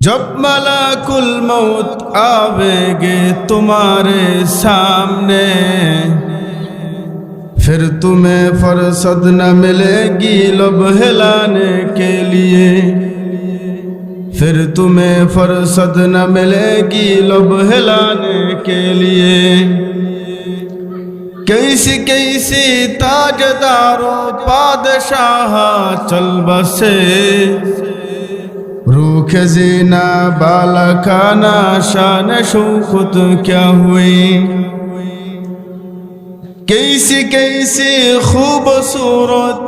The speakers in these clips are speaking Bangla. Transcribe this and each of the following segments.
जब मलाकुल मौत आवेगे तुम्हारे सामने, फिर तुम्हें फुर्सत न मिलेगी लब हिलाने के लिए, फिर तुम्हें फुर्सत न मिलेगी लब हिलाने के लिए। कैसी कैसी ताजदारों पादशाह चल बसे, रूख जीना बाला खाना शान शौकत क्या हुई। कैसी कैसी खूबसूरत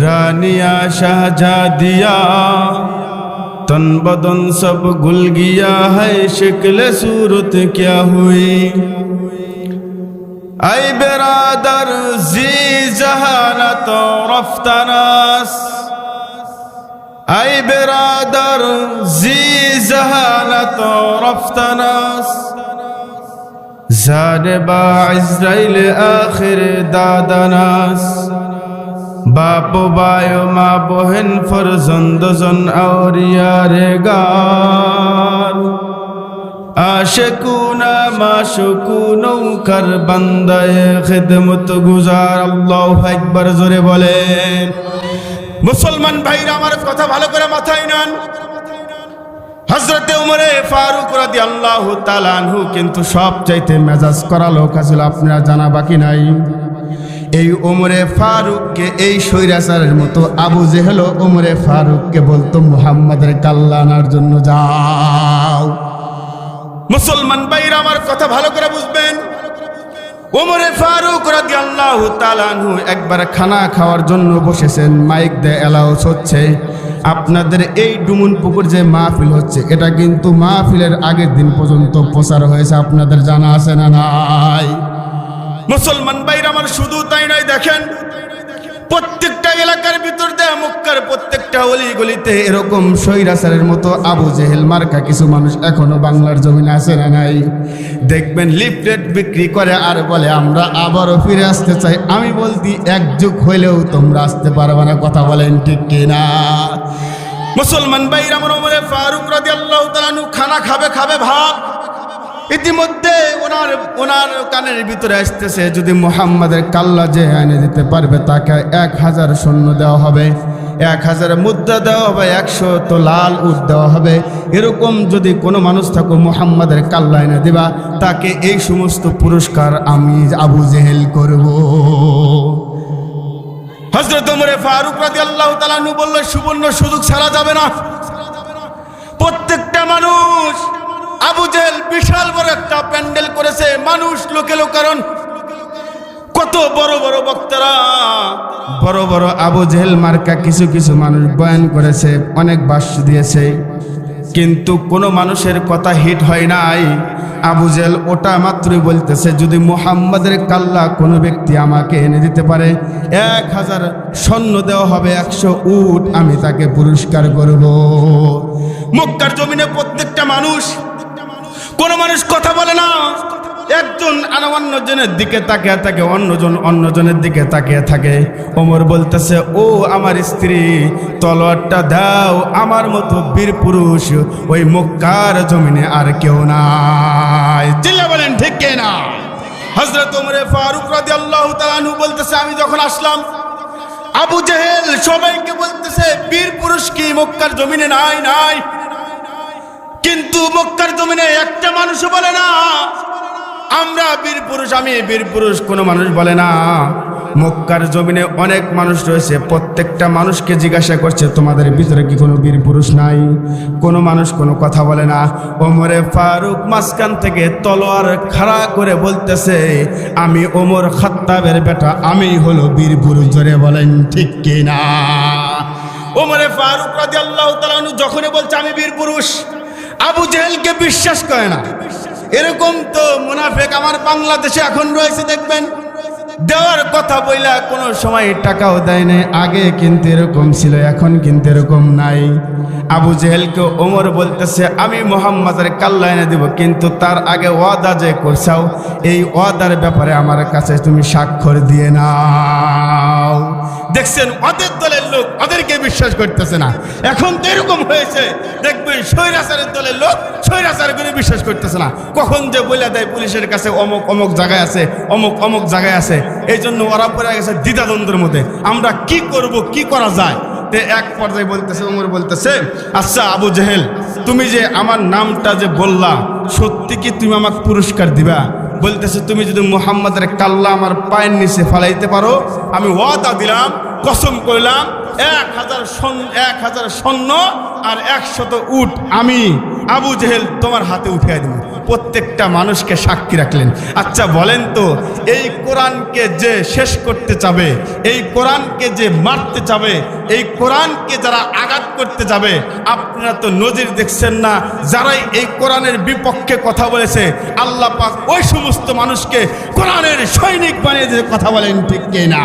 रानिया शहजादिया, तन बदन सब गुल गया है शक्ल सूरत क्या हुई। ऐ बिरादर जी जहानत रफ्तनास, ऐ बिरादर जी जहानत रफ्तनास, जानबा इज़राइल आखिर दादनास। बाप बायो माँ बहन फरजंद जन और यारेगार, आशिकूना माशुकूनों कर बंदाए खिदमत गुजार। अल्लाहु আকবার জোরে বলেন। মুসলমান ভাইরা আমার কথা ভালো করে মাথায় নেন। হযরত ওমরে ফারুক রাদিয়াল্লাহু তাআলা আনহু কিন্তু সবচাইতে মেজাজ করা লোক ছিল, আপনারা জানা বাকি নাই। এই ওমরে ফারুককে এই স্বৈরাচারের মতো আবু জেহেল ওমরে ফারুককে বলতো মুহাম্মাদের কাল্লা আনার জন্য যাও। মুসলমান ভাইরা আমার কথা ভালো করে বুঝবেন। ওমরে ফারুক রাদিয়াল্লাহু তাআলা আনহু একবার খানা খাওয়ার জন্য বসেছেন, মাইক দিয়ে অ্যালাউন্স হচ্ছে আপনাদের এই ডুমুন পুকুর যে মাহফিল হচ্ছে এটা কিন্তু মাহফিলের আগের দিন পর্যন্ত প্রচার হয়েছে, আপনাদের জানা আছে না নাই? মুসলমান ভাইরা আমার শুধু তাই নয়, দেখেন প্রত্যেকটা এলাকার ভিতর দিয়ে মক্কার প্রত্যেকটা অলি গলিতে এরকম স্বৈরাচারের মতো আবু জেহেল মার্কা কিছু মানুষ এখনো বাংলার জমিনে আছে না নাই? দেখবেন লিফলেট বিক্রি করে আর বলে আমরা আবারও ফিরে আসতে চাই। আমি বলতি এক যুগ হইলেও তোমরা আসতে পারবে না, কথা বলেন ঠিক কিনা? মুসলমান ভাইরা আমার ওমরে ফারুক রাদিয়াল্লাহু তাআলা আনহু খানা খাবে ভাব, ইতিমধ্যে ওনার কানের ভিতরে আসতেছে যদি মুহাম্মাদের কাল্লা যে এনে দিতে পারবে তাকে 1000 সৈন্য দেওয়া হবে, 1000 মুদ্রা দেওয়া হবে, 100 তো লাল উট দেওয়া হবে। এরকম যদি কোনো মানুষ থাকো মুহাম্মাদের কাল্লা এনে দিবা তাকে এই সমস্ত পুরস্কার আমি আবু জেহেল করব। হযরত ওমরে ফারুক রাদিয়াল্লাহু তাআলা আনহু বলল সুবর্ণ সুযোগ ছাড়া যাবে না। প্রত্যেকটা মানুষ আবু জেহেল বিশাল বড় একটা প্যান্ডেল করেছে, মানুষ লোকে লোকারণ, কত বড় বড় বক্তারা, বড় বড় আবু জেহেল মার্কা কিছু কিছু মানুষ বয়ান করেছে, অনেক ভাষ্য দিয়েছে, কিন্তু কোনো মানুষের কথা হিট হয় নাই। আবু জেহেল ওটা মাত্রই বলতেছে যদি মুহাম্মাদের কাল্লা কোনো ব্যক্তি আমাকে এনে দিতে পারে 1000 সৈন্য দেওয়া হবে, 100 উট আমি তাকে পুরস্কার করব। মক্কার জমিনে প্রত্যেকটা মানুষ, কোনো মানুষ কথা বলে না, একজন অন্যজনের দিকে তাকিয়ে থাকে, অন্যজনের দিকে তাকিয়ে থাকে। ওমর বলতেছে ও আমার স্ত্রী তলোয়ারটা দাও, আমার মতো বীর পুরুষ ওই মক্কার জমিনে আর কেউ নাই। চিল্লা বলেন ঠিক কিনা? হযরত ওমরে ফারুক রাদিয়াল্লাহু তাআলা আনহু বলতেছে আমি যখন আসলাম আবু জেহেল সবাইকে বলতেছে বীর পুরুষ কি মক্কার জমিনে নাই, কিন্তু মক্কার জমিনে একটা মানুষও বলে না আমরা বীর পুরুষ, আমি বীর পুরুষ, কোনো মানুষ বলে না। মক্কার জমিনে অনেক মানুষ রয়েছে, প্রত্যেকটা মানুষকে জিজ্ঞাসা করছে তোমাদের ভিতরে কি কোনো বীর পুরুষ নাই? কোনো মানুষ কোনো কথা বলে না। ওমরে ফারুক মাঝখান থেকে তলোয়ার খাড়া করে বলতেছে আমি ওমর খাত্তাবের বেটা, আমি হলো বীর পুরুষ। জোরে বলেন ঠিক কিনা? ওমরে ফারুক রাদিয়াল্লাহু তাআলা আনহু যখনই বলছে আমি বীর পুরুষ, আবু জেহেলকে বিশ্বাস করে না। এরকম তো মুনাফিক আমার বাংলাদেশে এখন রয়েছে, দেখবেন দেওয়ার কথা বইলা কোনো সময় টাকাও দেয় নাই। আগে কিন্তু এরকম ছিল, এখন কিন্তু এরকম নাই। আবু জেহেলকে ওমর বলতেছে আমি মুহাম্মাদের কাল্লা এনে দিব, কিন্তু তার আগে ওয়াদা যে করছাও এই ওয়াদার ব্যাপারে আমার কাছে তুমি স্বাক্ষর দিয়ে নাও। দেখছেন ওদের দলের লোক ওদেরকে বিশ্বাস করতেছে না। এখন তো এরকম হয়েছে, দেখবেন স্বৈরাচারের দলের লোক স্বৈরাচারকে বিশ্বাস করতেছে না। কখন যে বলে দেয় পুলিশের কাছে অমুক অমুক জায়গায় আছে, অমুক অমুক জায়গায় আছে, এই জন্য ওরা পড়ে গেছে দ্বিধাদ্বন্দ্বের মধ্যে, আমরা কি করব, কি করা যায়। তে এক পর্যায়ে বলতেছে, ওমর বলতেছে আচ্ছা আবু জেহেল, তুমি যে আমার নামটা যে বললা, সত্যি কি তুমি আমাকে পুরস্কার দিবা? বলতেছে তুমি যদি মুহাম্মাদের কাল্লা আমার পায়ের নিচে ফালাইতে পারো, আমি ওয়াদা দিলাম, কসম করলাম 1000 সৈন্য আর 100 উট আমি আবু জেহেল তোমার হাতে উঠিয়ে দেব। প্রত্যেকটা মানুষকে সাক্ষী রাখলেন। আচ্ছা বলেন তো, এই কোরআনকে যে শেষ করতে চাবে, এই কোরআনকে যে মারতে চাবে, এই কোরআনকে যারা আঘাত করতে যাবে, আপনারা তো নজির দেখছেন না? যারাই এই কোরআনের বিপক্ষে কথা বলেছে আল্লাহ পাক ওই সমস্ত মানুষকে কোরআনের সৈনিক বানিয়ে দিয়ে কথা বলেন, ঠিক কিনা?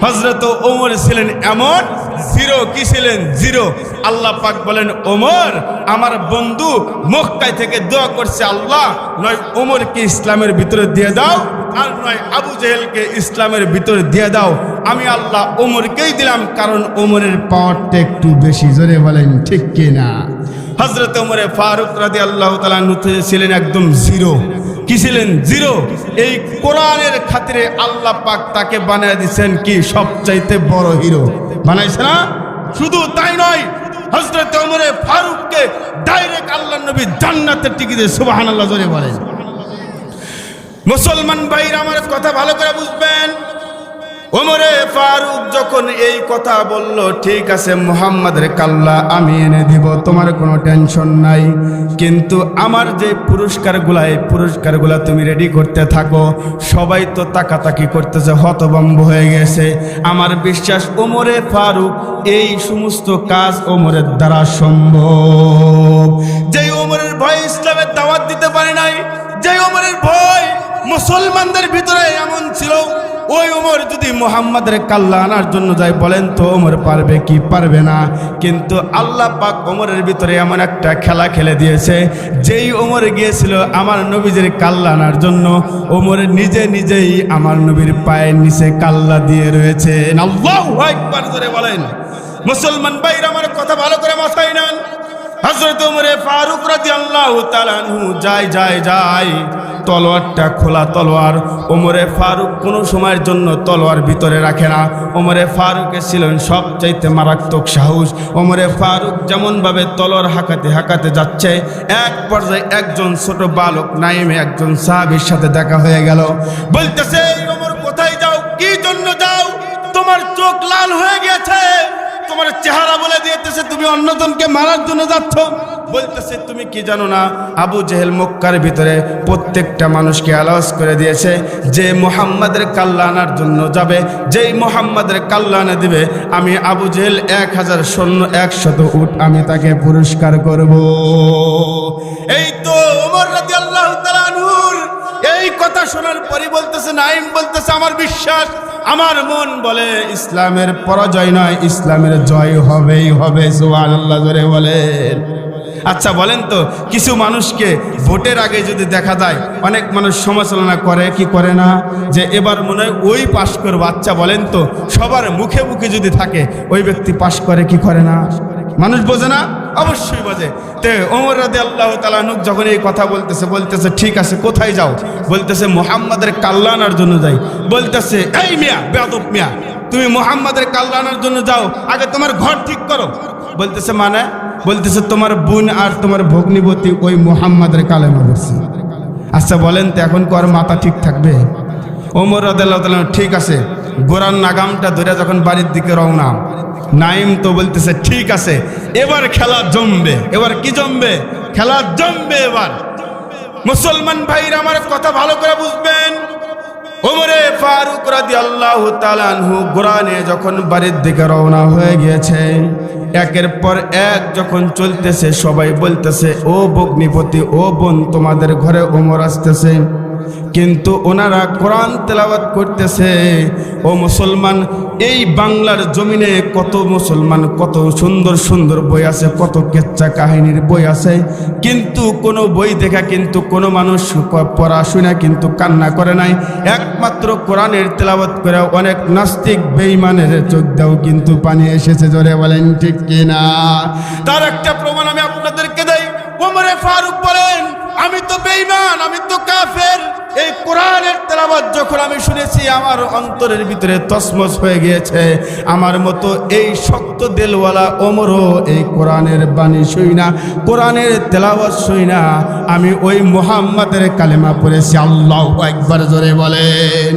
হযরত ওমর ছিলেন এমন জিরো, কি ছিলেন? জিরো। আল্লাহ পাক বলেন ওমর আমার বন্ধু মক্কায় থেকে দোয়া করছে, আল্লাহ নয় ওমরকে ইসলামের ভিতরে দিয়ে দাও, আর নয় আবু জেহেলকে ইসলামের ভিতরে দিয়ে দাও। আমি আল্লাহ ওমরকেই দিলাম, কারণ ওমরের পাওয়ারটা একটু বেশি। জোরে বলেন ঠিক কিনা? হযরত ওমরে ফারুক রাদিয়াল্লাহু তাআলা আনহু ছিলেন একদম জিরো। কি ছিলেন? জিরো। এই কোরআনের খাতিরে আল্লাহ পাক তাকে বানিয়ে দিয়েছেন কি সবচাইতে বড় হিরো বানাইছে না? শুধু তাই নয়, হযরত ওমরে ফারুককে ডাইরেক্ট আল্লাহর নবী জান্নাতে টিকে দিয়ে সুবহানাল্লাহ জোরে বলেন। মুসলমান ভাইরা আমার কথা ভালো করে বুঝবেন, ওমরে ফারুক যখন এই কথা বলল, ঠিক আছে মুহাম্মাদের কাল্লা আমি এনে দিব, তোমার কোনো টেনশন নাই, কিন্তু আমার যে পুরস্কারগুলা, এই পুরস্কারগুলা তুমি রেডি করতে থাকো। সবাই তো তাকাতাকি করতেছে, হতভম্ব হয়ে গেছে। আমার বিশ্বাস ওমরে ফারুক এই সমস্ত কাজ ওমরের দ্বারা সম্ভব। যে ওমরের ভয় ইসলামের দাওয়াত দিতে পারে নাই, যে ওমরের ভয় মুসলমানদের ভিতরে এমন ছিল, ওই ওমর যদি মুহাম্মাদের কাল্লা আনার জন্য যায়, বলেন তো ওমর পারবে কি পারবে না? কিন্তু আল্লাহ পাক ওমরের ভিতরে এমন একটা খেলা খেলে দিয়েছে, যেই ওমর গিয়েছিল আমার নবীজির কাল্লা আনার জন্য, ওমর নিজেই আমার নবীর পায়ের নিচে কাল্লা দিয়ে রয়েছে। আল্লাহু আকবার জোরে বলেন। মুসলমান ভাইরা আমার কথা ভালো করে মাথায় নেন। হযরত ওমরে ফারুক রাদিয়াল্লাহু তাআলা আনহু যায় তলোয়ারটা খোলা তলোয়ার। ওমরে ফারুক কোনো সময়ের জন্য তলোয়ার ভিতরে রাখে না। ওমরে ফারুকের ছিলেন সবচাইতে মারাত্মক সাহস। ওমরে ফারুক যেমনভাবে তলোয়ার হাঁকাতে যাচ্ছে, এক পর্যায়ে একজন ছোট বালক নাইমে একজন সাহাবীর সাথে দেখা হয়ে গেল। বলতেছে ওমর কোথায় যাও, কি জন্য যাও? তোমার চোখ লাল হয়ে গেছে, তোমার চেহারা বলে দিয়েছে তুমি অন্যজনকে মারার জন্য যাচ্ছ। বলতেছে তুমি কি জানো না, আবু জেহেল মক্কার ভিতরে প্রত্যেকটা মানুষকে অ্যালাউন্স করে দিয়েছে, যে মুহাম্মাদের কাল্লা আনার জন্য যাবে, যেই মুহাম্মাদের কাল্লা আনে দিবে, আমি আবু জেহেল 1000 সৈন্য 100 উট আমি তাকে পুরস্কার করব। এই তো ওমর রাদিয়াল্লাহু তাআলা আনহুর এই কথা শোনার পরই বলতেছে, নাইম বলতেছে আমার বিশ্বাস, আমার মন বলে ইসলামের পরাজয় নয়, ইসলামের জয় হবেই হবে। সুবহানাল্লাহ জোরে বলেন। আচ্ছা বলেন তো, কিছু মানুষকে ভোটের আগে যদি দেখা যায়, অনেক মানুষ সমালোচনা করে কি করে না, যে এবার মনে হয় ওই পাশ করবো। আচ্ছা বলেন তো, সবার মুখে মুখে যদি থাকে ওই ব্যক্তি পাশ করে কি করে না? মানুষ বোঝে না? অবশ্যই বোঝে। তে ওমর রাদিয়াল্লাহু তাআলা আনহু যখন এই কথা বলতেছে ঠিক আছে কোথায় যাও? বলতেছে মুহাম্মাদের কাল্লা আনার জন্য যাই। বলতেছে এই মিয়া, বেয়াদব মিয়া, তুমি মুহাম্মাদের কাল্লা আনার জন্য যাও, আগে তোমার ঘর ঠিক করো। বলতেছে মানে? বলতেছে তোমার বোন আর তোমার ভগ্নিপতি ওই মুহাম্মাদের কালেমা পড়ছে। আচ্ছা বলেন তো এখন কার মাথা ঠিক থাকবে? ওমর রাদিয়াল্লাহু তাআলা ঠিক আছে, গোরান নাগামটা ধরে যখন বাড়ির দিকে রওনা, নাইম তো বলতেছে ঠিক আছে, এবার খেলা জমবে। এবার কি জমবে? খেলা জমবে এবার। মুসলমান ভাইরা আমার কথা ভালো করে বুঝবেন, ওমরে ফারুক রাদিয়াল্লাহু তাআলা আনহু গোরানে যখন বাড়ির দিকে রওনা হয়ে গিয়েছে, একের পর এক যখন চলতেছে, সবাই বলতেছে ও ভগ্নিপতি, ও বোন, তোমাদের ঘরে ওমর আসতেছে। কিন্তু ওনারা কোরআন তেলাওয়াত করতেছে। ও মুসলমান, এই বাংলার জমিনে কত মুসলমান, কত সুন্দর সুন্দর বই আছে, কত কেচ্চা কাহিনীর বই আছে, কিন্তু কোনো বই দেখা কিন্তু কোনো মানুষ পড়াশোনা কিন্তু কান্না করে নাই। একমাত্র কোরআনের তেলাওয়াত করে অনেক নাস্তিক বেঈমানের চোখ দাও কিন্তু পানি এসেছে। জোরে বলেন ঠিক কিনা? তার একটা প্রমাণ আমি আপনাদেরকে দেই। ওমরে ফারুক বলেন, আমি তো বেঈমান, আমি তো কাফের। এই কোরআনের তেলাওয়াত যখন আমি শুনেছি আমার অন্তরের ভিতরে তসমস হয়ে গিয়েছে। আমার মতো এই শক্ত দিলওয়ালা ওমরও এই কোরআনের বাণী শুই না, কোরআনের তেলাওয়াত শুই না, আমি ওই মুহাম্মাদের কালেমা পড়েছি। আল্লাহু আকবার। জোরে বলেন।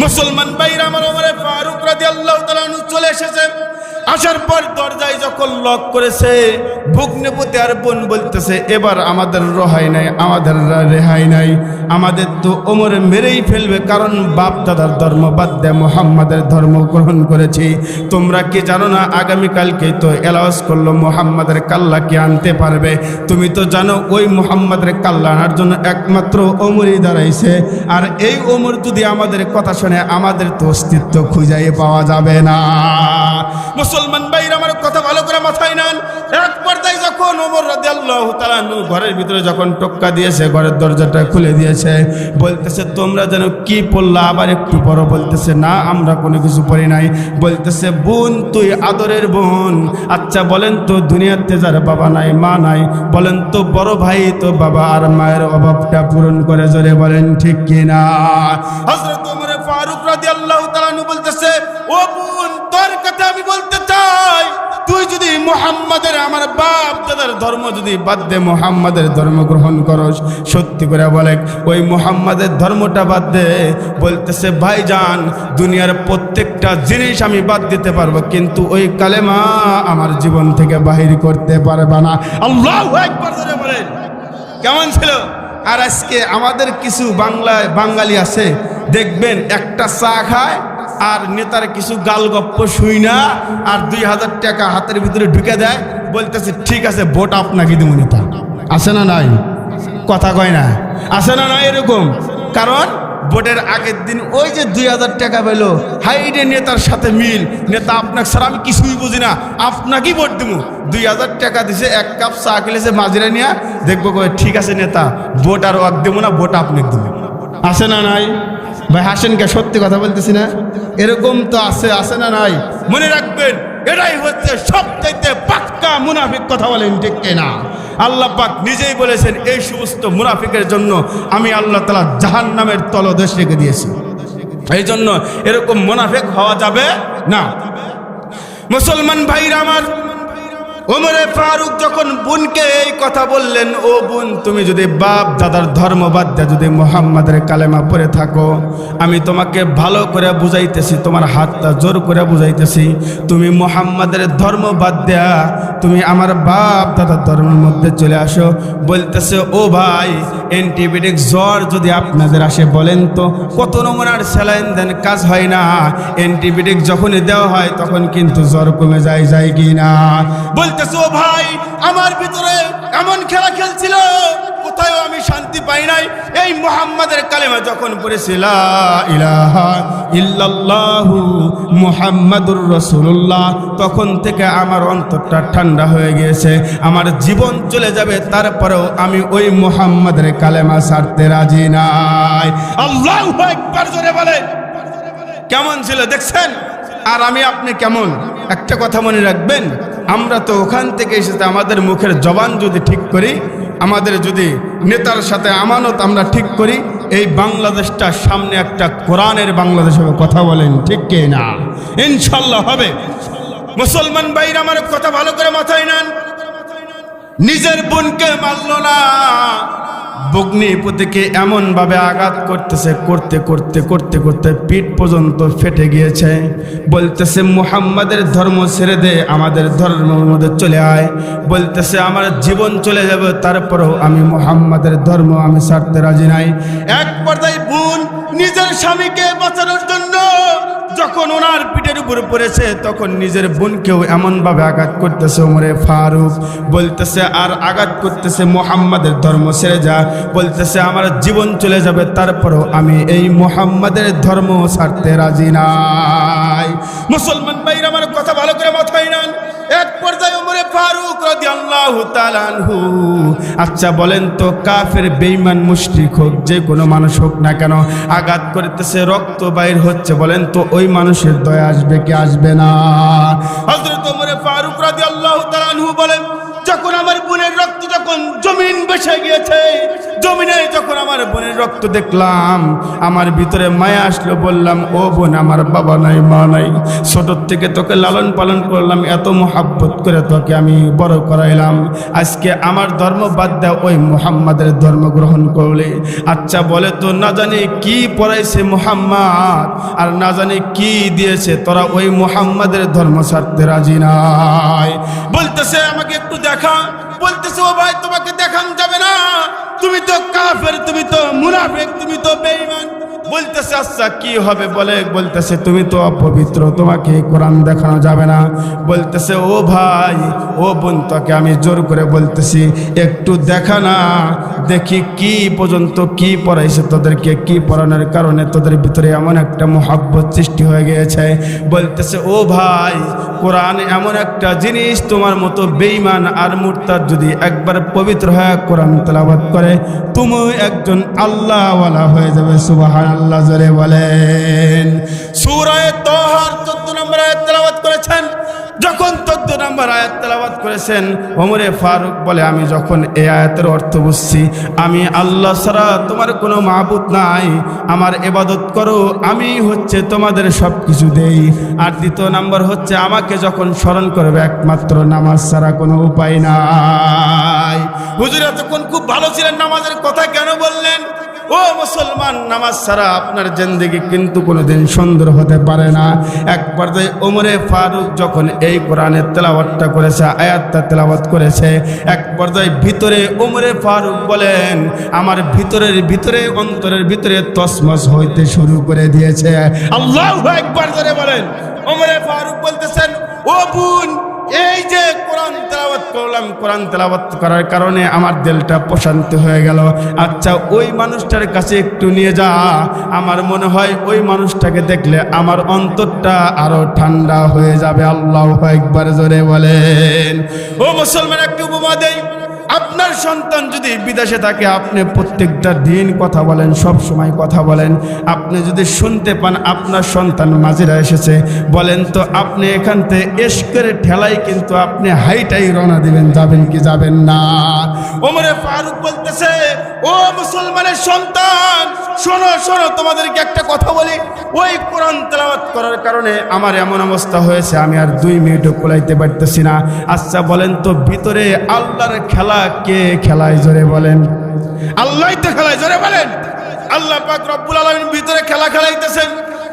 মুসলমান ভাইরা আমার, ওমরে ফারুক রাদিয়াল্লাহু তাআলা আনহু চলে এসেছে। আসার পর দরজায় যখন লক করেছে, ভগ্নিপতি আর বোন বলতেছে, এবার আমাদের রেহাই নাই, আমাদের রেহাই নাই, আমাদের তো ওমর মেরেই ফেলবে, কারণ বাপ দাদার ধর্ম বাদ দিয়ে মুহাম্মাদের ধর্ম গ্রহণ করেছি। তোমরা কি জানো না আগামীকালকেই তো এলাওয়াজ করলো মুহাম্মাদের কাল্লাকে আনতে পারবে। তুমি তো জানো ওই মুহাম্মাদের কাল্লা আনার জন্য একমাত্র ওমরই দাঁড়াইছে, আর এই ওমর যদি আমাদের কথা শুনে আমাদের তো অস্তিত্ব খুঁজে পাওয়া যাবে না। মুসলমান ভাইরা আমার, কথা ভালো করে মাথায় নেন। এক পর্যায়ে যখন ওমর রাদিয়াল্লাহু তাআলা আনহু ঘরের ভিতরে যখন টক্কা দিয়েছে, ঘরের দরজাটা খুলে দিয়েছে, বলতেছে, তোমরা যেন কি পড়লা, আবার একটু পড়ো। বলতেছে, না আমরা কোনো কিছু পড়ি নাই। বলতেছে, বোন তুই আদরের বোন, আচ্ছা বলেন তো দুনিয়াতে যার বাবা নাই মা নাই, বলেন তো বড় ভাই তো বাবা আর মায়ের অভাবটা পূরণ করে। জোরে বলেন ঠিক কিনা? হযরত ওমর ফারুক রাদিয়াল্লাহু তাআলা আনহু বলতেছে, ও বোন তোর কথা আমি বলতে চাই, তুই যদি মুহাম্মাদের আমার বাপ দাদার ধর্ম যদি বাদ দে মুহাম্মাদের ধর্ম গ্রহণ করস, সত্যি করে বলে ওই মুহাম্মাদের ধর্মটা বাদ দে। বলতেছে, ভাইজান দুনিয়ার প্রত্যেকটা জিনিস আমি বাদ দিতে পারবো, কিন্তু ওই কালেমা আমার জীবন থেকে বাহির করতে পারবে না। আল্লাহু আকবার। জোরে বলেন। কেমন ছিল? আর আজকে আমাদের কিছু বাঙালি আছে, দেখবেন একটা চা খায় আর নেতার কিছু গালগপ্প শুই না, আর 2000 টাকা হাতের ভিতরে ঢুকে দেয়, বলতেছে ঠিক আছে ভোট আপনাকে দেবো। নেতা আছে না নাই? কথা কয় না? আছে না নাই? এরকম। কারণ ভোটের আগের দিন ওই যে 2000 টাকা পেলো, হাইডে নেতার সাথে মিল, নেতা আপনাকে ছাড়া আমি কিছুই বুঝি না, আপনাকেই ভোট দেবো। 2000 টাকা দিছে, এক কাপ চা খেলেছে মাঝিরা নিয়ে, দেখবো ঠিক আছে নেতা ভোট আর ওয়াক দেবো না, ভোট আপনাকে দেবো। আছে না নাই? ভাই হাসেন কে? সত্যি কথা বলতেছি না? এরকম তো আছে, আছে না নাই? মনে রাখবেন, এটাই হচ্ছে সবচাইতে পাক্কা মুনাফিক। কথা বলেন ঠিক কিনা? আল্লাহ পাক নিজেই বলেছেন, এই সমস্ত মুনাফিকের জন্য আমি আল্লাহ তাআলা জাহান্নামের তলদেশ রেখে দিয়েছি। এই জন্য এরকম মুনাফিক হওয়া যাবে না। মুসলমান ভাইরা আমার, ওমরে ফারুক যখন বোনকে এই কথা বললেন, ও বোন তুমি যদি বাপ দাদার ধর্ম বাদ দিয়ে যদি মুহাম্মাদের কালেমা পড়ে থাকো, আমি তোমাকে ভালো করে বুঝাইতেছি, তোমার হাতটা জোর করে বুঝাইতেছি, তুমি মুহাম্মাদের ধর্ম বাদ দেয়া তুমি আমার বাপ দাদার ধর্মের মধ্যে চলে আসো। বলতেছে, ও ভাই অ্যান্টিবায়োটিক জ্বর যদি আপনাদের আসে বলেন তো কত নমুনার স্যালাইন দেন, কাজ হয় না। অ্যান্টিবায়োটিক যখনই দেওয়া হয় তখন কিন্তু জ্বর কমে যায় কি না? বলতেছে, ও ভাই আমার ভিতরে এমন খেলা খেলছিল, কোথাও আমি শান্তি পাই নাই। এই মুহাম্মাদের কালেমা যখন পড়েছি, লা ইলাহা ইল্লাল্লাহু মুহাম্মাদুর রাসূলুল্লাহ, তখন থেকে আমার অন্তরটা ঠান্ডা হয়ে গিয়েছে। আমার জীবন চলে যাবে, তারপরেও আমি ওই মুহাম্মাদের কালেমা ছাড়তে রাজি নাই। আল্লাহু আকবার। জোরে বলেন। কেমন ছিল দেখছেন? আর আমি আপনি কেমন? একটা কথা মনে রাখবেন, আমরা তো ওখান থেকে এসেছি, আমাদের মুখের জবান যদি ঠিক করি, আমাদের যদি নেতার সাথে আমানত আমরা ঠিক করি, এই বাংলাদেশটা সামনে একটা কোরআনের বাংলাদেশ হবে। কথা বলেন ঠিক কি না? ইনশাল্লাহ হবে। মুসলমান ভাইরা আমার, কথা ভালো করে মাথায় নেন। নিজের বোনকে মারল না, ভগ্নিপতিকে এমন ভাবে আঘাত করতেছে, করতে করতে করতে করতে পিঠ পর্যন্ত ফেটে গিয়েছে। বলতেছে, মুহাম্মাদের ধর্ম ছেড়ে দে, আমাদের ধর্মের মধ্যে চলে আয়। বলতেছে, আমার জীবন চলে যাবে, তারপরেও আমি মুহাম্মাদের ধর্ম আমি ছাড়তে রাজি নাই। এক পর্যায়ে বোন নিজের স্বামীকে বাঁচানোর জন্য যখন ওনার পিঠের উপর পড়েছে তখন নিজের বোনকেও এমনভাবে আঘাত করতেছে ওমরে ফারুক, বলতেছে আর আঘাত করতেছে মুহাম্মাদের ধর্ম ছেড়ে যা, বলতেছে আমার জীবন চলে যাবে তারপরও আমি এই মুহাম্মাদের ধর্ম ছাড়তে রাজি নাই। মুসলমান ভাইরা আমার কথা ভালো করে মাথায় নেন। এক পর্যায়ে ওমরে ফারুক রাদিয়াল্লাহু তাআলা আনহু, আচ্ছা বলেন তো কাফের বেঈমান মুশরিক হোক যে কোনো মানুষ হোক না কেন, আঘাত করতেছে রক্ত বাইর হচ্ছে, বলেন তো ওই মানুষের দয়া আসবে কি আসবে না? হযরত ওমরে ফারুক রাদিয়াল্লাহু তাআলা আনহু বলেন, যখন আমার বোনের রক্ত যখন জমিন বসে গিয়েছে, জমিনে যখন আমার বোনের রক্ত দেখলাম আমার ভিতরে মায়া আসলো। বললাম ও বোন, আমার বাবা নাই মা নাই, ছোট থেকে তোকে লালন পালন করলাম, এত মোহাব্বত করে তোকে আমি বড় করাইলাম, আজকে আমার ধর্ম বাদ দেও ওই মুহাম্মাদের ধর্ম গ্রহণ করলে। আচ্ছা বলে তো না জানি কি পড়াইছে মুহাম্মদ আর না জানি কি দিয়েছে, তোরা ওই মুহাম্মাদের ধর্ম ছাড়তে রাজি নাই। বলতেছে আমাকে একটু দেখা, বলতেছে ও ভাই তোমাকে দেখান যাবে না, তুমি তো কাফের, তুমি তো মুনাফিক, তুমি তো বেঈমান। বলতেছে আচ্ছা কি হবে বলে, বলতেছে তুমি তো অপবিত্র, তোমাকে কোরআন দেখানো যাবে না। বলতেছে ও ভাই ও বোন, তোকে আমি জোর করে বলতেছি একটু দেখা না, দেখি কি পর্যন্ত কি পড়াইছে তোদেরকে, কি পড়ানোর কারণে তোদের ভিতরে এমন একটা মোহাব্বত সৃষ্টি হয়ে গিয়েছে। বলতেছে ও ভাই, কোরআন এমন একটা জিনিস, তোমার মতো বেঈমান আর মুরতাদ যদি একবার পবিত্র হয়ে কোরআন তেলাওয়াত করে তুমি একজন আল্লাহওয়ালা হয়ে যাবে। সুবহানাল্লাহ জোরে বলেন। সূরা তাহার 14 নম্বর আয়াত তেলাওয়াত করেছেন। যখন 14 নম্বর আয়াত তেলাওয়াত করেছেন ওমরে ফারুক বলে, আমি যখন এই আয়াতের অর্থ বুঝছি, আমি আল্লাহ ছাড়া তোমার কোনো মাবুদ নাই, আমার ইবাদত করো, আমি হচ্ছে তোমাদের সব কিছু দেই। আর দ্বিতীয় নম্বর হচ্ছে আমাকে যখন স্মরণ করবে একমাত্র নামাজ ছাড়া কোনো উপায় নাই। হুজুর এতক্ষণ খুব ভালো ছিলেন, নামাজের কথা কেন বললেন? ও মুসলমান, নামাজ ছাড়া আপনার জিন্দেগি কিন্তু কোনোদিন সুন্দর হতে পারে না। এক পর্যায়ে ওমরে ফারুক যখন এই কোরআনের তেলাওয়াতটা করেছে, আয়াতটা তেলাওয়াত করেছে, এক পর্যায়ে ভিতরে ওমরে ফারুক বলেন আমার ভিতরে অন্তরের ভিতরে তসমস হইতে শুরু করে দিয়েছে। আল্লাহু আকবার জোরে বলেন। ওমরে ফারুক বলতেছেন ও বোন, এই যে কোরআন তেলাওয়াত করলাম, কোরআন তেলাওয়াত করার কারণে আমার দিলটা প্রশান্ত হয়ে গেল। আচ্ছা ওই মানুষটার কাছে একটু নিয়ে যা, আমার মনে হয় ওই মানুষটাকে দেখলে আমার অন্তরটা আরো ঠান্ডা হয়ে যাবে। আল্লাহু আকবার জোরে বলেন। ও মুসলমান, একটু উপমা দেই। আপনার সন্তান যদি বিদেশে থাকে, আপনি প্রত্যেকটা দিন কথা বলেন, সব সময় কথা বলেন, আপনি যদি শুনতে পান আপনার সন্তান মাঝিরা এসেছে, বলেন তো আপনি এখান থেকে এসকের ঠেলাই কিন্তু আপনি হাইটাই রওনা দিবেন, যাবেন কি যাবেন না? ওমরে ফারুক বলতেছে ও মুসলমানের সন্তান, শোনো শোনো, তোমাদেরকে একটা কথা বলি, ওই কোরআন তেলাওয়াত করার কারণে আমার এমন অবস্থা হয়েছে আমি আর 2 মিনিটও কোলাইতে পারতেছি না। আচ্ছা বলেন তো ভিতরে আল্লাহর খেলা কে খেলায়? জোরে বলেন। আল্লাহই তো খেলায়, জোরে বলেন। আল্লাহ পাক রব্বুল আলামিন ভিতরে খেলা খেলাইতেছেন।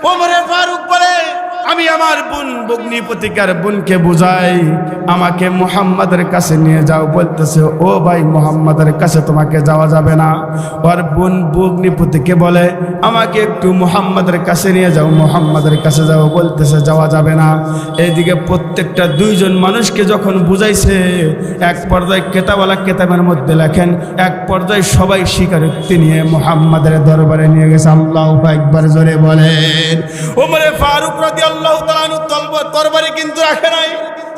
ওমরে ফারুক বলে আমি আমার বোন বগ্নিপতিকার বোনকে বুঝাই, আমাকে মুহাম্মাদের কাছে নিয়ে যাও। বলতেছে ও ভাই, মুহাম্মাদের কাছে তোমাকে যাওয়া যাবে না। ওর বোন বগ্নিপতিকে বলে আমাকে একটু মুহাম্মাদের কাছে নিয়ে যাও, মুহাম্মাদের কাছে যাও। বলতেছে যাওয়া যাবে না। এইদিকে প্রত্যেকটা 2 জন মানুষকে যখন বুঝাইছে, এক পর্যায়ে কেতাবওয়ালা কেতাবের মধ্যে লেখেন, এক পর্যায়ে সবাই স্বীকারোক্তি নিয়ে মুহাম্মাদের দরবারে নিয়ে গেছে। আল্লাহু আকবার জোরে বলেন। ওমরে ফারুক রাদিয়াল্লাহু তাআলা আনহু তরবারি কিন্তু রাখে নাই।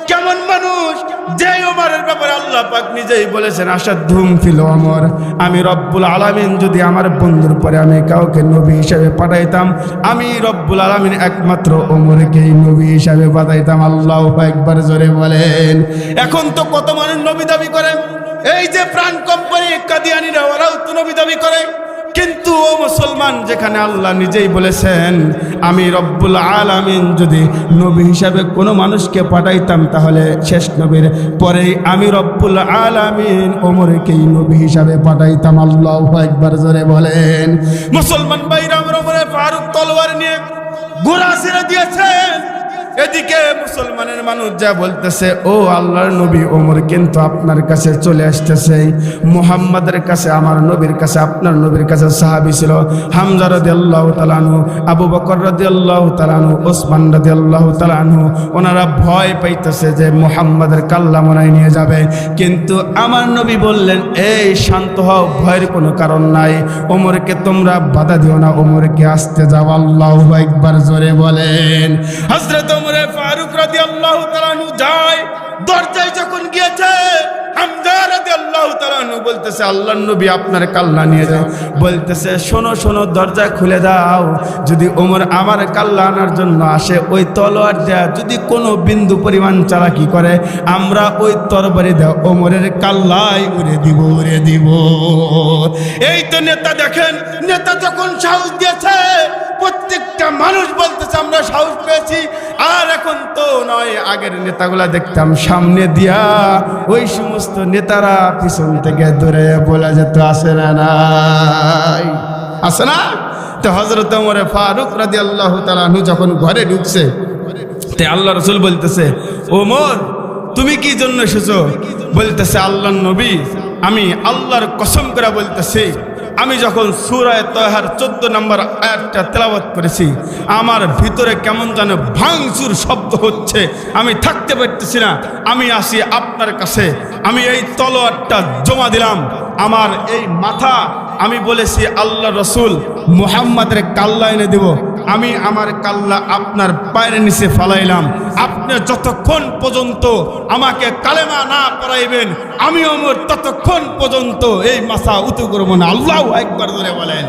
কেমন মানুষ যে ওমরের ব্যাপারে আল্লাহ পাক নিজেই বলেছেন আশাদুহুম ফিল ওমর, আমি রব্বুল আলামিন যদি আমার বন্ধুর পরে আমি কাউকে নবী হিসেবে পাঠাইতাম, আমি রব্বুল আলামিন একমাত্র ওমরকেই নবী হিসেবে পাঠাইতাম। আল্লাহু আকবার জোরে বলেন। এখন তো কত মানুষ নবী দাবি করে, এই যে প্রাণ কোম্পানি কাদিয়ানীরা, ওরাও তো নবী দাবি করে। কিন্তু ও মুসলমান, যেখানে আল্লাহ নিজেই বলেছেন আমি রব্বুল আলামিন যদি নবী হিসাবে কোনো মানুষকে পাঠাইতাম, তাহলে শেষ নবীর পরেই আমি রব্বুল আলামিন ওমরকেই নবী হিসাবে পাঠাইতাম। আল্লাহু আকবার জোরে বলেন। মুসলমান ভাইরা, ওমরে ফারুক তলোয়ার নিয়ে ঘোড়া ছেড়ে দিয়েছেন। এদিকে মুসলমানের মানুষ যা বলতেছে, ও আল্লাহর নবী, ওমর কিন্তু আপনার কাছে চলে আসতেছে। মুহাম্মাদের কাছে, আমার নবীর কাছে, আপনার নবীর কাছে সাহাবী ছিল হামজা রাদিয়াল্লাহু তাআলা আনহু, আবু বকর রাদিয়াল্লাহু তাআলা আনহু, ওসমান রাদিয়াল্লাহু তাআলা আনহু। ওনারা ভয় পাইতেছে যে মুহাম্মাদের কাল্লা মনায় নিয়ে যাবে। কিন্তু আমার নবী বললেন, এই শান্ত হও, ভয়ের কোনো কারণ নাই। ওমরকে তোমরা বাধা দিও না, ওমরকে আসতে যাও। আল্লাহু আকবার জোরে বলেন। হযরত ওমর ফারুক রাদিয়াল্লাহু তাআলা আনহু যায়, দরজায় যখন গিয়েছে হামজা রাদিয়াল্লাহু তাআলা আনহু বলতেছে, আল্লাহর নবী আপনার কাল্লা নিয়ে যাও। বলতেছে, শোনো শোনো, দরজা খুলে দাও। যদি ওমর আমার কাল্লা আনার জন্য আসে, ওই তলোয়ার দেয়া যদি কোনো বিন্দু পরিমাণ চালাকি করে, আমরা ওই তরবারি দেওয়া ওমরের কাল্লাই উড়ে দিব, উড়ে দিব। এই তো নেতা, দেখেন নেতা যখন সাহস দিয়েছে, প্রত্যেকটা মানুষ বলতেছে আমরা সাহস পেয়েছি। আর এখন তো নয়, আগের নেতাগুলা দেখতাম সামনে দিয়া, ওই সমস্ত নেতারা পিছন থেকে ধরে বলে যেত, আসে না, নাই আসে না। তো হযরত ওমর ফারুক রাদিয়াল্লাহু তাআলা আনহু যখন ঘরে ঢুকছে, তে আল্লাহ রাসূল বলতেছে, ওমর তুমি কি জন্য এসেছো? বলতেছে, আল্লাহর নবী, আমি আল্লাহর কসম করে বলতেছি, আমি যখন সূরা তাহার 14 নম্বর আয়াতটা তেলাওয়াত করেছি, আমার ভিতরে কেমন যেন ভাঙচুর শব্দ হচ্ছে, আমি থাকতে পারতেছি না। আমি আসি আপনার কাছে, আমি এই তলোয়ারটা জমা দিলাম, আমার এই মাথা, আমি বলেছি আল্লাহ রসুল মুহাম্মাদের কাল্লা এনে দেব। আমি আমার কাল্লা আপনার পায়ের নিচে ফালাইলাম। আপনি যতক্ষণ পর্যন্ত আমাকে কালেমা না পড়াইবেন, আমি ওমর ততক্ষণ পর্যন্ত এই মাথা উঁচু করবো না। আল্লাহু আকবার ধরে বলেন।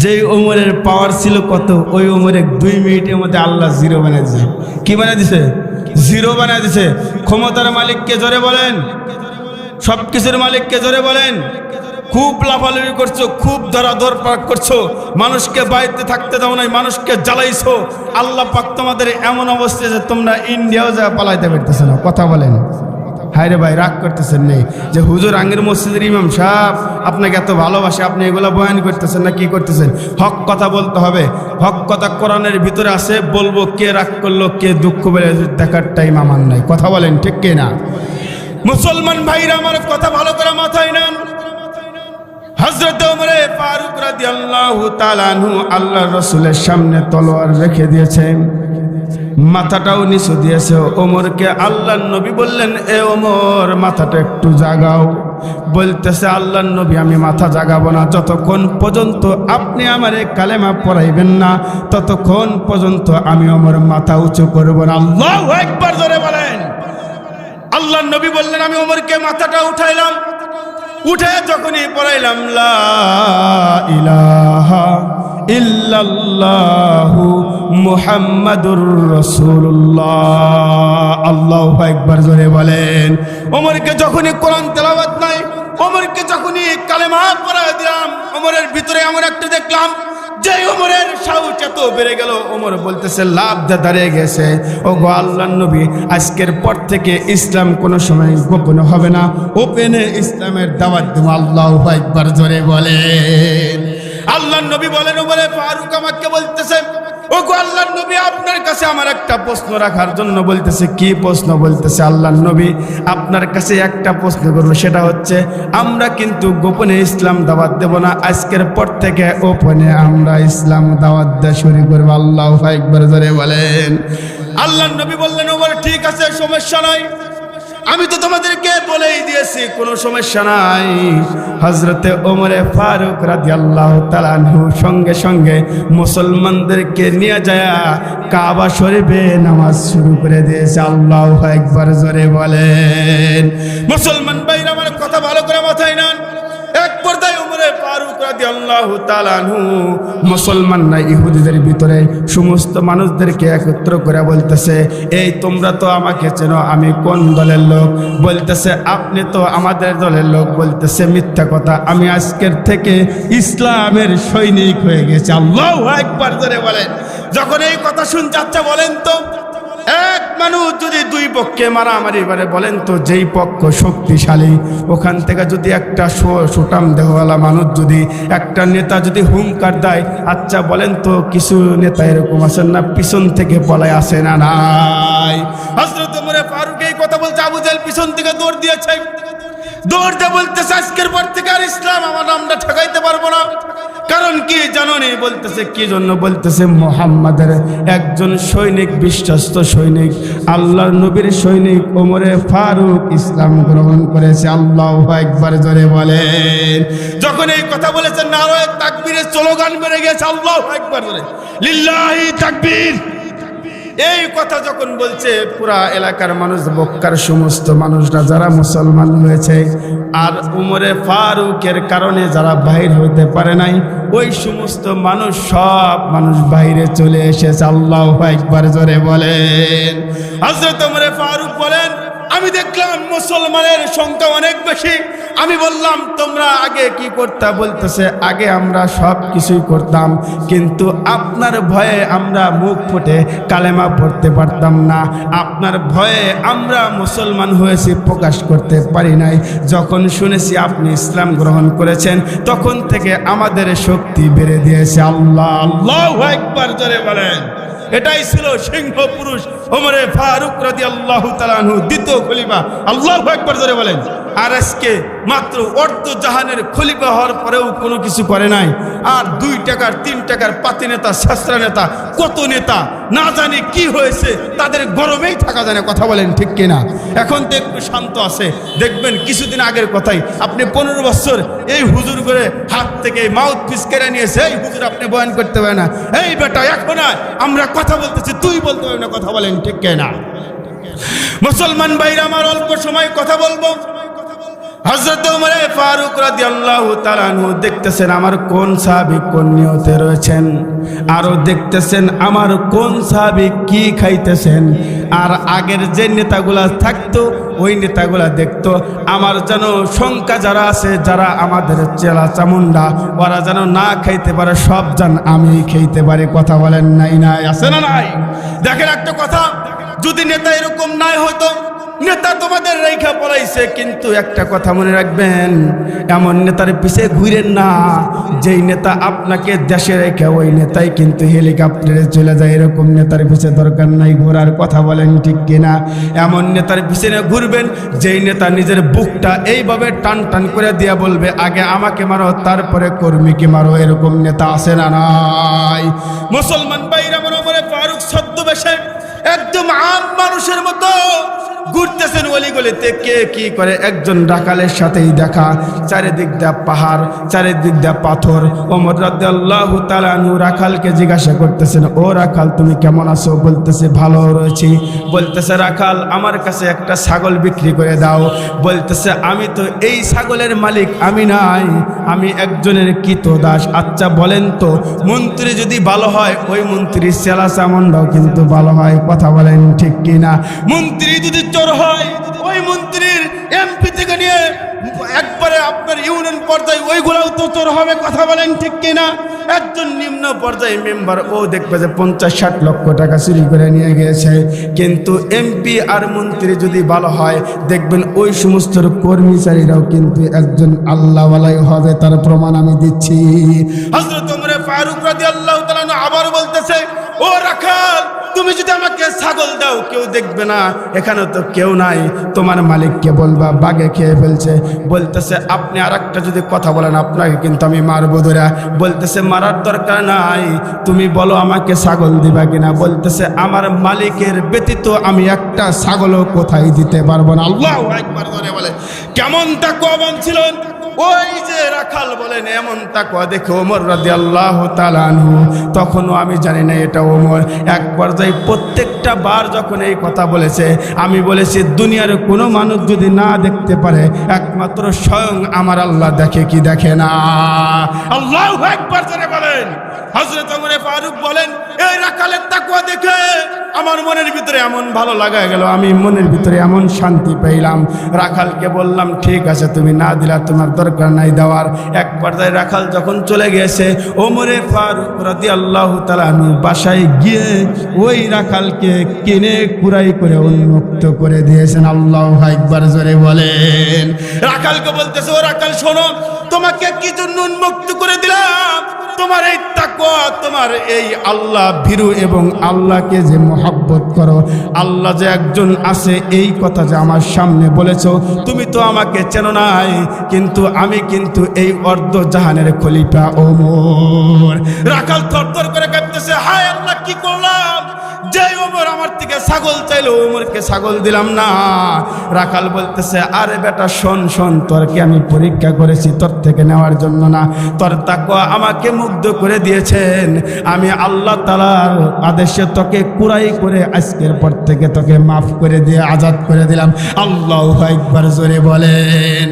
যে ওমরের পাওয়ার ছিল কত, ওই ওমরের 2 মিনিটের মধ্যে আল্লাহ জিরো বানিয়ে দিছে। কি বানিয়ে দিছে? জিরো বানিয়ে দিছে। ক্ষমতার মালিককে জোরে বলেন, সবকিছুর মালিককে জোরে বলেন। খুব লাফালাফি করছো, খুব ধরাধর পাক করছো, মানুষকে বাড়িতে থাকতে দাও নাই, মানুষকে জ্বালাইছো। আল্লাহ পাক তোমাদের এমন অবস্থা যে তোমরা ইন্ডিয়াও যা পালাইতে পারতেছে না। কথা বলেন। হায় রে ভাই, রাগ করতেছেন নেই যে হুজুর আঙ্গের মসজিদের ইমাম সাহেব আপনাকে এত ভালোবাসে, আপনি এগুলা বয়ান করতেছেন না, কি করতেছেন? হক কথা বলতে হবে। হক কথা কোরআনের ভিতরে আছে, বলবো। কে রাগ করলো, কে দুঃখ পেলে দেখার টাইম আমার নাই। কথা বলেন, ঠিক কে না? মুসলমান ভাইরা আমার কথা ভালো করে মাথায় নেন। হযরত ওমর ফারুক রাদিয়াল্লাহু তাআলা আনহু আল্লাহর রাসূলের সামনে তলোয়ার রেখে দিয়েছেন, মাথাটাও নিচু দিয়েছে। ওমরকে আল্লাহর নবী বললেন, এ ওমর, মাথাটা একটু জাগাও। বলতেছে, আল্লাহর নবী, আমি মাথা জাগাবো না যতক্ষণ পর্যন্ত আপনি আমারে কালেমা পড়াইবেন না, ততক্ষণ পর্যন্ত আমি ওমর মাথা উঁচু করব না। আল্লাহু আকবার জোরে বলেন। আল্লাহর নবী বললেন, আমি ওমরকে মাথাটা উঠাইলাম। উঠে যখনই পড়াইলাম, লা ইলাহা ইল্লাল্লাহু মুহাম্মাদুর রাসূলুল্লাহ। আল্লাহু আকবার জোরে বলেন। ওমরকে যখনই কোরআন তেলাওয়াত নাই, ওমরকে যখনই কালেমা পড়ায় দিলাম, ওমরের ভিতরে এমন একটা দেখলাম যে ওমরের সাহস এত বেড়ে গেল। ওমর বলতেছে, লাভ দাঁড়িয়ে গেছে। ও গো আল্লাহর নবী, আজকের পর থেকে ইসলাম কোনো সময় গোপন হবে না, ওপেনে ইসলামের দাওয়াত দেব। আল্লাহু আকবার জোরে বলেন। আল্লাহর নবী বলেন, ওমরে ফারুক আমাকে বলতেছে, ও গো আল্লাহর নবী, আপনার কাছে আমার একটা প্রশ্ন রাখার জন্য। বলতেছে, কি প্রশ্ন? বলতেছে, আল্লাহর নবী, আপনার কাছে একটা প্রশ্ন করবো, সেটা হচ্ছে, আমরা কিন্তু গোপনে ইসলাম দাওয়াত দেব না, আজকের পর থেকে ওপেনে আমরা ইসলাম দাওয়াত দেওয়া শুরু করবো। আল্লাহু আকবার জোরে বলেন। আল্লাহর নবী বললেন, ওমর ঠিক আছে, সমস্যা নাই, আমি তো তোমাদেরকে বলেই দিয়েছি, কোনো সমস্যা নাই। হযরতে ওমরে ফারুক রাদিয়াল্লাহু তাআলা আনহু সঙ্গে সঙ্গে মুসলমানদেরকে নিয়ে যায় কাবা শরীফে নামাজ শুরু করে দিয়েছে। আল্লাহু আকবার জোরে বলেন। মুসলমান ভাইরা আমার কথা ভালো করে মাথায় নেন। এক পর্যায়ে ওমরে ফারুক রাদিয়াল্লাহু তাআলা আনহু মুসলমান না ইহুদিদের ভিতরে সমস্ত মানুষদেরকে একত্র করে বলতেছে, এই তোমরা তো আমাকে চেনো, আমি কোন দলের লোক? বলতেছে, আপনি তো আমাদের দলের লোক। বলতেছে, মিথ্যা কথা, আমি আজকের থেকে ইসলামের সৈনিক হয়ে গেছি। আল্লাহু আকবার জোরে বলেন। যখন এই কথা শুনতে, আচ্ছা বলেন তো, এক মানুষ যদি দুই পক্ষে মারামারি করে, বলেন তো যেই পক্ষ শক্তিশালী ওখান থেকে যদি একটা সুটাম দেহওয়ালা মানুষ যদি একটা নেতা যদি হুঙ্কার দেয়, আচ্ছা বলেন তো কিছু নেতা এরকম আছেন না পিছন থেকে পলায় আসে না নাই? হযরত ওমর ফারুক এই কথা বলছে, আবু জাহেল পিছন থেকে দৌড় দিয়েছে, দৌড় দিয়ে বলতেছে আজকের পর থেকে আর ইসলাম আমার আমরা ঠকাইতে পারবো না। কারণ কি জানো নি? বলতেছে কি জন্য? বলতেছে মুহাম্মাদের একজন সৈনিক, বিশ্বস্ত সৈনিক, আল্লাহর নবীর সৈনিক ওমরে ফারুক ইসলাম গ্রহণ করেছে। আল্লাহু আকবার জোরে বলেন। যখন এই কথা বলেছেন নারায়ে তাকবীরের স্লোগান বেড়ে গেছে, আল্লাহু আকবার জোরে, লিল্লাহি তাকবীর। এই কথা যখন বলছে পুরা এলাকার মানুষ, মক্কার সমস্ত মানুষরা যারা মুসলমান হয়েছে আর উমরে ফারুকের কারণে যারা বাহির হতে পারে নাই, ওই সমস্ত মানুষ সব মানুষ বাইরে চলে এসেছে। আল্লাহু আকবার জোরে বলেন। হযরত উমরে ফারুক বলেন, আমি দেখলাম মুসলমানের সংখ্যা অনেক বেশি। আমি বললাম তোমরা আগে কি করতে? বলতেছে আগে আমরা সব কিছুই করতাম, কিন্তু আপনার ভয়ে আমরা মুখ ফুটে কালেমা পড়তে পারতাম না, আপনার ভয়ে আমরা মুসলমান হয়েছি প্রকাশ করতে পারি নাই। যখন শুনেছি আপনি ইসলাম গ্রহণ করেছেন তখন থেকে আমাদের শক্তি বেড়ে দিয়েছে। আল্লাহু আকবার জোরে বলেন। এটাই ছিল সিংহ পুরুষ ওমরে ফারুক রাদিয়াল্লাহু তাআলা আনহু, দ্বিতীয় খলিফা। আল্লাহু আকবার জোরে বলেন। আর আজকে মাত্র অর্ধ জাহানের খলিফা হওয়ার পরেও কোনো কিছু করে নাই। আর 2 টাকার 3 টাকার পাতি নেতা, শাস্ত্রা নেতা, কত নেতা না জানি কি হয়েছে, তাদের গরমেই থাকা যায় না। কথা বলেন ঠিক কিনা? এখন তো একটু শান্ত আছে। দেখবেন কিছুদিন আগের কথাই, আপনি 15 বছর এই হুজুর করে হাত থেকে মাউথ পিস কেড়ে নিয়েছে, এই হুজুর আপনি বয়ান করতে পারে না, এই বেটা এখন আমরা কথা বলতেছি তুই বলতে পারবি না। কথা বলেন ঠিক কিনা? মুসলমান ভাইরা আমার, অল্প সময় কথা বলবো। হযরত ওমর ফারুক রাদিয়াল্লাহু তাআলা আনহু দেখতেছেন আমার কোন সাহাবী কোন নিয়তে রয়েছেন, আরো দেখতেছেন আমার কোন সাহাবী কি খাইতেছেন। আর আগের যে নেতাগুলা থাকতো ওই নেতাগুলা দেখতো আমার যেন সংখ্যা যারা আছে, যারা আমাদের চেলা চামুন্ডা, ওরা যেন না খাইতে পারে, সব যেন আমি খাইতে পারি। কথা বলেন নাই? নাই আছে না নাই? দেখেন একটা কথা, যদি নেতা এরকম নাই হতো, নেতা তোমাদের রেখা পড়াইছে, কিন্তু একটা কথা মনে রাখবেন, এমন নেতার পিছে ঘুরেন না যেই নেতা আপনাকে দেশে রেখে ওই নেতাই কিন্তু হেলিকপ্টারে চলে যায়। এরকম নেতার পিছে দরকার নাই ঘোরার। কথা বলেন ঠিক কিনা? এমন নেতার পিছনে ঘুরবেন যেই নেতা নিজের বুকটা এইভাবে টান টান করে দিয়ে বলবে আগে আমাকে মারো তারপরে কর্মীকে মারো। এরকম নেতা আছে না নাই? মুসলমান ভাইরা, ওমর ফারুক ছদ্মবেশে একদম আম মানুষের মতো ঘুরতেছেন অলিগলিতে। কে কি করে? একজন রাখালের সাথেই দেখা, চারিদিক দিয়ে পাহাড়, চারিদিক দিয়ে পাথর। ওমর রাদিয়াল্লাহু তাআলা আনহু রাখালকে জিজ্ঞাসা করতেছেন, ও রাখাল তুমি কেমন আছো? বলতেছে ভালো রয়েছি। বলতেছে রাখাল আমার কাছে একটা ছাগল বিক্রি করে দাও। বলতেছে আমি তো এই ছাগলের মালিক আমি নাই, আমি একজনের কৃতদাস। আচ্ছা বলেন তো মন্ত্রী যদি ভালো হয় ওই মন্ত্রীর চেলা চামুন্ডাও কিন্তু ভালো হয়। কথা বলেন ঠিক কিনা? মন্ত্রী যদি চোর হয় ওই মন্ত্রীর এমপি থেকে নিয়ে একবারে আপনার ইউনিয়ন পর্যায়ে ওইগুলাও তো চোর হবে। কথা বলেন ঠিক কিনা? একজন নিম্ন পর্যায়ে মেম্বার ও দেখবে যে 50-60 লক্ষ টাকা চুরি করে নিয়ে গিয়েছে, কিন্তু এমপি আর মন্ত্রী যদি ভালো হয় দেখবেন ওই সমস্ত কর্মচারীরাও কিন্তু একজন আল্লাহওয়ালাই হবে। তার প্রমাণ আমি দিচ্ছি। হযরত ওমর ফারুক রাদিয়াল্লাহু তাআলা আবার বলতেছে, ও রাখাল তুমি যদি আমাকে ছাগল দাও কেউ দেখবে না, এখানে তো কেউ নাই, তোমার মালিককে বলবা বাঘে খেয়ে ফেলছে। বলতেছে আপনি আর একটা যদি কথা বলেন আপনাকে কিন্তু আমি মারবো ধরা। বলতেছে মারার দরকার নাই, তুমি বলো আমাকে ছাগল দিবা কিনা। বলতেছে আমার মালিকের ব্যতীত আমি একটা ছাগলও কোথায় দিতে পারবো না। আল্লাহু আকবার বলে কেমন তাকওয়াবান ছিলেন ওই যে রাখাল বলেন। এমন তাকওয়া দেখে ওমর রাদিয়াল্লাহু তাআলা আনহু, তখনও আমি জানি না এটা ওমর, এক পর্যায়ে প্রত্যেকটা বার যখন এই কথা বলেছে আমি বলেছি দুনিয়ার কোনো মানুষ যদি না দেখতে পারে একমাত্র স্বয়ং আমার আল্লাহ দেখে কি দেখে না? আল্লাহু আকবার বলেন। হযরত ওমর ফারুক বলেন এই রাখালের তাকওয়া দেখে আমার মনের ভিতরে এমন ভালো লাগা গেল, আমি মনের ভিতরে এমন শান্তি পেলাম। রাখালকে বললাম ঠিক আছে তুমি না দিলা, তোমার দরকার নাই দেওয়ার। এক পর্যায়ে রাখাল যখন চলে গেছে, ওমরে ফারুক রাদিয়াল্লাহু তাআলা আনহু বাসায় গিয়ে ওই রাখালকে কিনে কুরাই করে উন্মুক্ত করে দিয়েছেন। আল্লাহু আকবার জোরে বলেন। রাখালকে বলতেছে, ও রাখাল শোনো, তোমাকে কি জন্য উন্মুক্ত করে দিলাম? তোমার এই তাকওয়া, তোমার এই আল্লাহ ভীরু এবং আল্লাহকে যে মহব্বত করো, আল্লাহ যে একজন আছে এই কথা যে আমার সামনে বলেছো, তুমি তো আমাকে চেনো নাই, কিন্তু আমি কিন্তু এই অর্ধ জাহানের খলিফা ওমর। রাখাল থরথর করে কাঁপতেছে, হায় আল্লাহ কি করলাম? যে ওমর আমার থেকে ছাগল চাইলো, ওমরকে ছাগল দিলাম না। রাখাল বলতেছে, আরে বেটা শোন শোন, তোরকে আমি পরীক্ষা করেছি তোর থেকে নেওয়ার জন্য না, তোর তাকওয়া আমাকে মুগ্ধ করে দিয়েছেন। আমি আল্লাহ তাআলার আদেশে তোকে কুরাই করে আজকের পর থেকে তোকে মাফ করে দিয়ে আজাদ করে দিলাম। আল্লাহু আকবার জোরে বলেন।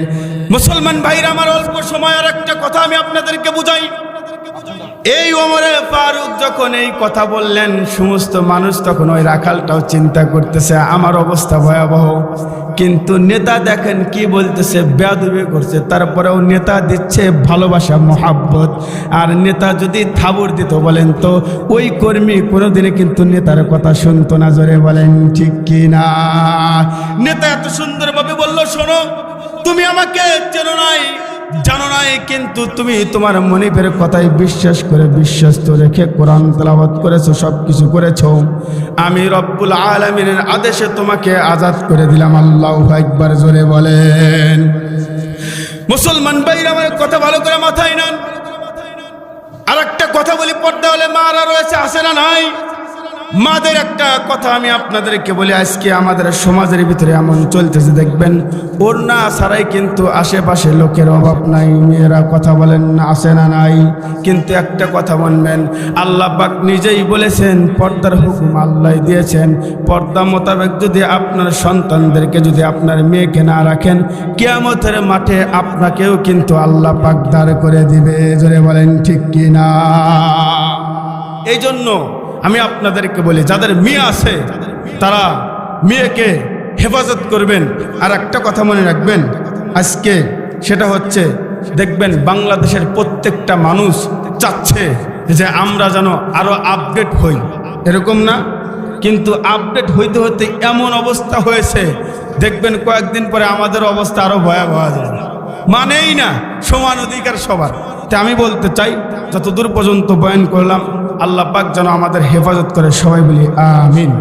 মুসলমান ভাইরা আমার, অল্প সময় আর একটা কথা আমি আপনাদেরকে বুঝাই। এই ওমরে ফারুক যখন এই কথা বললেন, সমস্ত মানুষ তখন ওই রাখালটাও চিন্তা করতেছে আমার অবস্থা ভয়াবহ, কিন্তু নেতা দেখেন কি বলতেছে, বেয়াদবি করছে, তারপরেও নেতা দিচ্ছে ভালোবাসা মহাব্বত। আর নেতা যদি থাবর দিত বলেন তো ওই কর্মী কোনোদিনে কিন্তু নেতার কথা শুনতো না। জোরে বলেন ঠিক কি না? নেতা এত সুন্দরভাবে বলল, শোনো তুমি আমাকে চেনো নাই জানো নাই, কিন্তু তুমি তোমার মনিবের কথায় বিশ্বাস করে বিশ্বস্ত রেখে কোরআন তেলাওয়াত করেছো, সব কিছু করেছো, আমি রব্বুল আলামিনের আদেশে তোমাকে আজাদ করে দিলাম। আল্লাহু আকবার জোরে বলেন। মুসলমান ভাইরা আমার কথা ভালো করে মাথায় নেন। আর একটা কথা বলি, পর্দা হলে মারা রয়েছে, আসে না নাই? মাদের একটা কথা আমি আপনাদেরকে বলি, আজকে আমাদের সমাজের ভিতরে এমন চলতেছে, দেখবেন ওড়না ছাড়াই কিন্তু আশেপাশে লোকের অভাব নাই, মেয়েরা কথা বলেন না, আসে না নাই? কিন্তু একটা কথা মানবেন, আল্লাহ পাক নিজেই বলেছেন, পর্দার হুকুম আল্লাহ দিয়েছেন, পর্দা মোতাবেক যদি আপনার সন্তানদেরকে, যদি আপনার মেয়েকে না রাখেন, কিয়ামতের মাঠে আপনাকেও কিন্তু আল্লাহ পাক দাঁড় করে দিবে। জোরে বলেন ঠিক কি না? এই জন্য আমি আপনাদেরকে বলি, যাদের মেয়ে আছে তারা মেয়েকে হেফাজত করবেন। আর একটা কথা মনে রাখবেন আজকে, সেটা হচ্ছে দেখবেন বাংলাদেশের প্রত্যেকটা মানুষ চাচ্ছে যে আমরা যেন আরো আপডেট হই, এরকম না? কিন্তু আপডেট হইতে হইতে এমন অবস্থা হয়েছে, দেখবেন কয়েকদিন পরে আমাদের অবস্থা আরো ভয়াবহ হয়ে যাবে। মানেই না সমান অধিকার সবার। তাই আমি বলতে চাই, যতদূর পর্যন্ত বয়ান করলাম, আল্লাহ পাক যেন আমাদের হেফাজত করে, সবাই বলি আমিন।